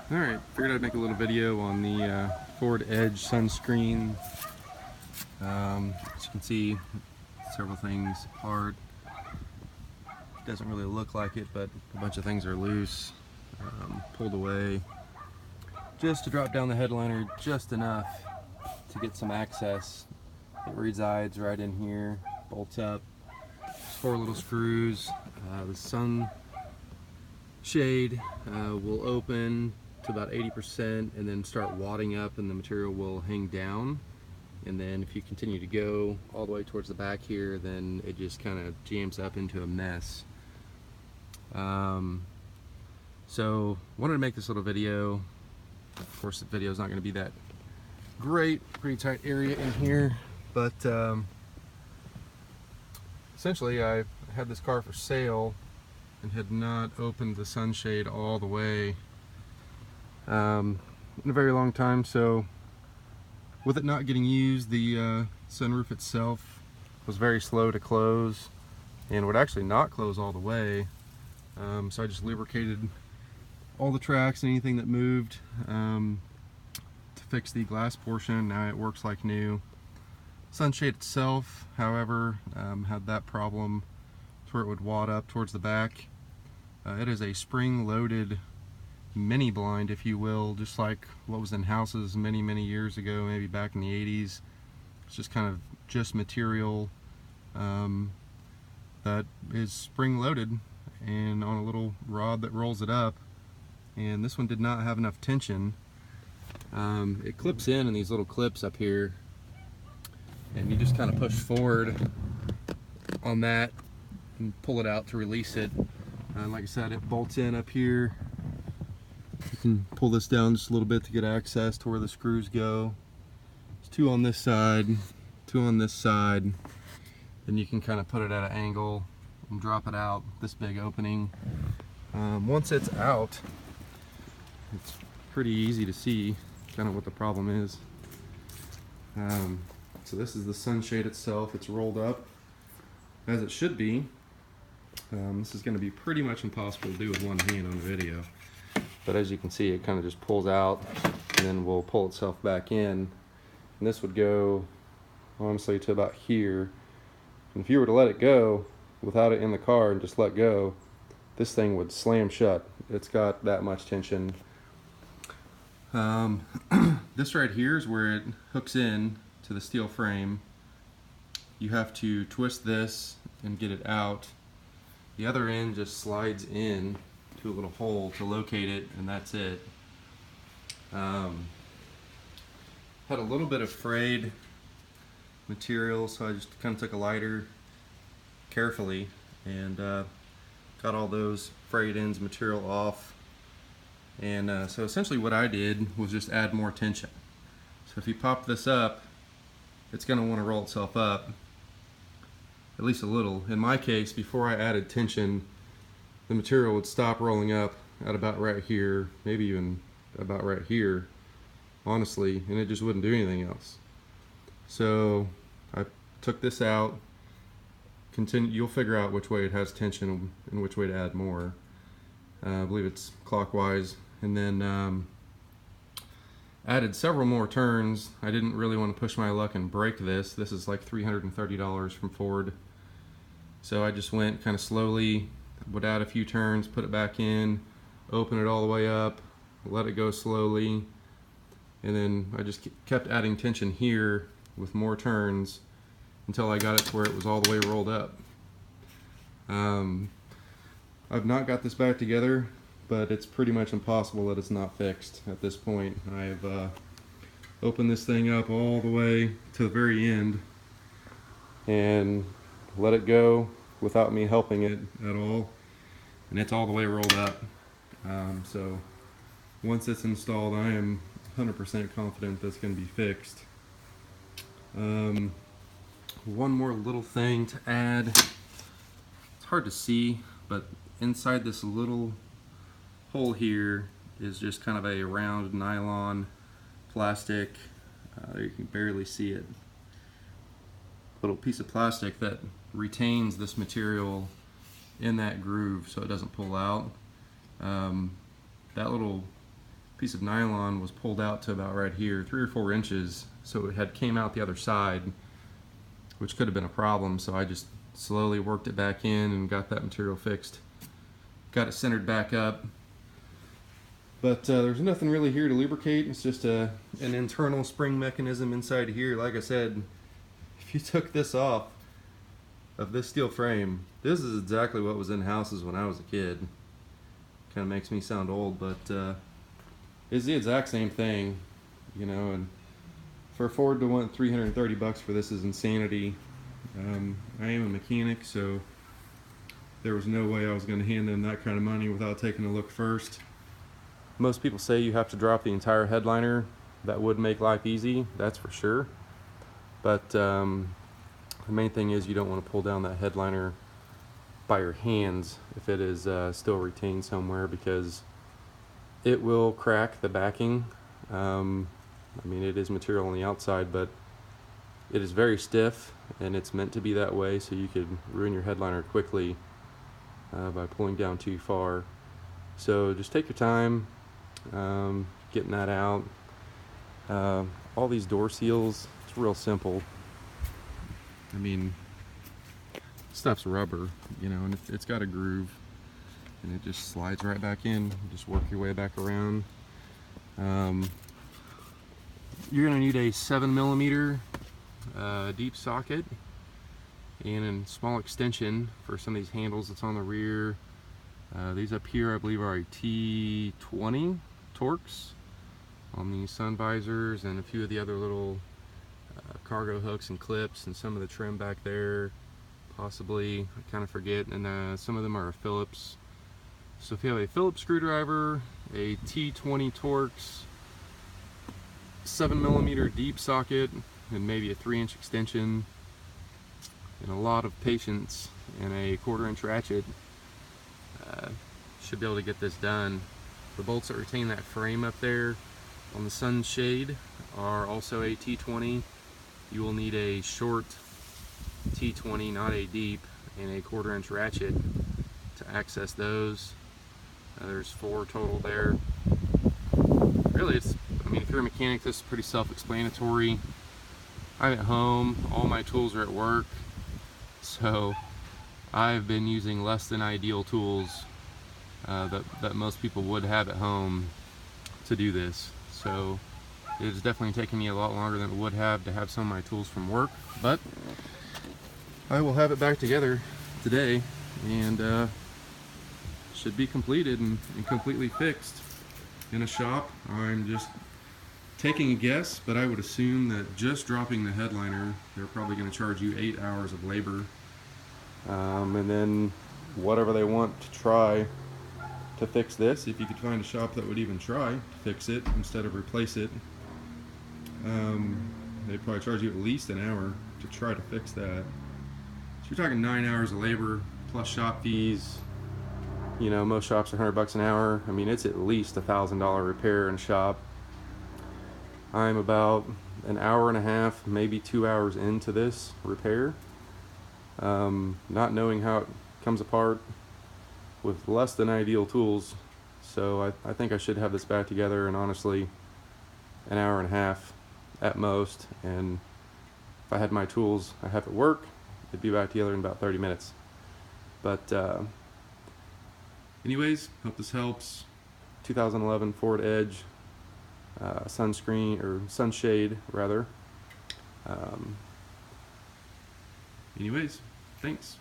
Alright, figured I'd make a little video on the Ford Edge sunscreen. As you can see, several things apart. Doesn't really look like it, but a bunch of things are loose, pulled away. Just to drop down the headliner just enough to get some access. It resides right in here, bolts up. There's 4 little screws. The sun shade will open to about 80% and then start wadding up, and the material will hang down. And then if you continue to go all the way towards the back here, then it just kind of jams up into a mess. So wanted to make this little video. Of course, the video is not going to be that great, pretty tight area in here, but essentially I had this car for sale and had not opened the sunshade all the way in a very long time. So with it not getting used, the sunroof itself was very slow to close and would actually not close all the way. So I just lubricated all the tracks and anything that moved to fix the glass portion. Now it works like new. Sunshade itself, however, had that problem where it would wad up towards the back. It is a spring-loaded mini blind, if you will, just like what was in houses many years ago, maybe back in the 80s. It's just kind of just material that is spring-loaded and on a little rod that rolls it up. And this one did not have enough tension. It clips in these little clips up here, and you just kind of push forward on that and pull it out to release it. And like I said, it bolts in up here. You can pull this down just a little bit to get access to where the screws go. There's 2 on this side, 2 on this side. Then you can kind of put it at an angle and drop it out this big opening. Once it's out, it's pretty easy to see kind of what the problem is. So this is the sunshade itself. It's rolled up as it should be. This is going to be pretty much impossible to do with one hand on the video, but as you can see, it kind of just pulls out and then will pull itself back in, and this would go honestly to about here. And if you were to let it go without it in the car and just let go, this thing would slam shut. It's got that much tension. This right here is where it hooks in to the steel frame. You have to twist this and get it out. The other end just slides in to a little hole to locate it, and that's it. Had a little bit of frayed material, so I just kind of took a lighter carefully and got all those frayed ends material off. And so essentially what I did was just add more tension. So if you pop this up, it's going to want to roll itself up, at least a little. In my case, before I added tension, the material would stop rolling up at about right here, maybe even about right here, honestly, and it just wouldn't do anything else. So I took this out. You'll figure out which way it has tension and which way to add more. I believe it's clockwise. And then added several more turns. I didn't really want to push my luck and break this. This is like $330 from Ford. So I just went kind of slowly, would add a few turns, put it back in, open it all the way up, let it go slowly, and then I just kept adding tension here with more turns until I got it to where it was all the way rolled up. I've not got this back together, but it's pretty much impossible that it's not fixed at this point. I've opened this thing up all the way to the very end and let it go without me helping it at all, and it's all the way rolled up. So once it's installed, I am 100% confident that's going to be fixed. One more little thing to add. It's hard to see, but inside this little hole here is just kind of a round nylon plastic. You can barely see it. Little piece of plastic that retains this material in that groove so it doesn't pull out. That little piece of nylon was pulled out to about right here, 3 or 4 inches, so it had came out the other side, which could have been a problem. So I just slowly worked it back in and got that material fixed, got it centered back up. But there's nothing really here to lubricate. It's just an internal spring mechanism inside here. Like I said, if you took this off of this steel frame, this is exactly what was in houses when I was a kid. Kind of makes me sound old, but it's the exact same thing, you know. And for a Ford to want $330 for this is insanity. I am a mechanic, so there was no way I was going to hand them that kind of money without taking a look first. Most people say you have to drop the entire headliner. That would make life easy, that's for sure. But the main thing is you don't want to pull down that headliner by your hands if it is still retained somewhere, because it will crack the backing. I mean, it is material on the outside, but it is very stiff, and it's meant to be that way, so you could ruin your headliner quickly by pulling down too far. So just take your time getting that out. All these door seals, it's real simple. I mean, stuff's rubber, you know, and it's got a groove, and it just slides right back in. Just work your way back around. You're gonna need a 7mm deep socket and a small extension for some of these handles that's on the rear. These up here I believe are a T20 Torx on the sun visors, and a few of the other little cargo hooks and clips, and some of the trim back there possibly, I kind of forget, and some of them are a Phillips. So if you have a Phillips screwdriver, a T20 Torx, 7mm deep socket, and maybe a 3-inch extension, and a lot of patience and a 1/4-inch ratchet, should be able to get this done. The bolts that retain that frame up there on the sunshade are also a T20. You will need a short T20, not a deep, and a 1/4-inch ratchet to access those. There's 4 total there. Really, I mean, if you're a mechanic, this is pretty self-explanatory. I'm at home, all my tools are at work, so I've been using less than ideal tools that most people would have at home to do this. So it's definitely taken me a lot longer than it would have to have some of my tools from work, but I will have it back together today, and should be completed and completely fixed in a shop. I'm just taking a guess, but I would assume that just dropping the headliner, they're probably going to charge you 8 hours of labor, and then whatever they want to try to fix this, if you could find a shop that would even try to fix it instead of replace it, they'd probably charge you at least an hour to try to fix that. So you're talking 9 hours of labor plus shop fees. You know, most shops are $100 an hour. I mean, it's at least $1,000 repair in a shop. I'm about an hour and a half, maybe 2 hours into this repair, not knowing how it comes apart with less than ideal tools. So I think I should have this back together in, honestly, an hour and a half at most. And if I had my tools I have at work, it'd be back together in about 30 minutes. But anyways, hope this helps. 2011 Ford Edge, sunscreen, or sunshade rather. Anyways, thanks.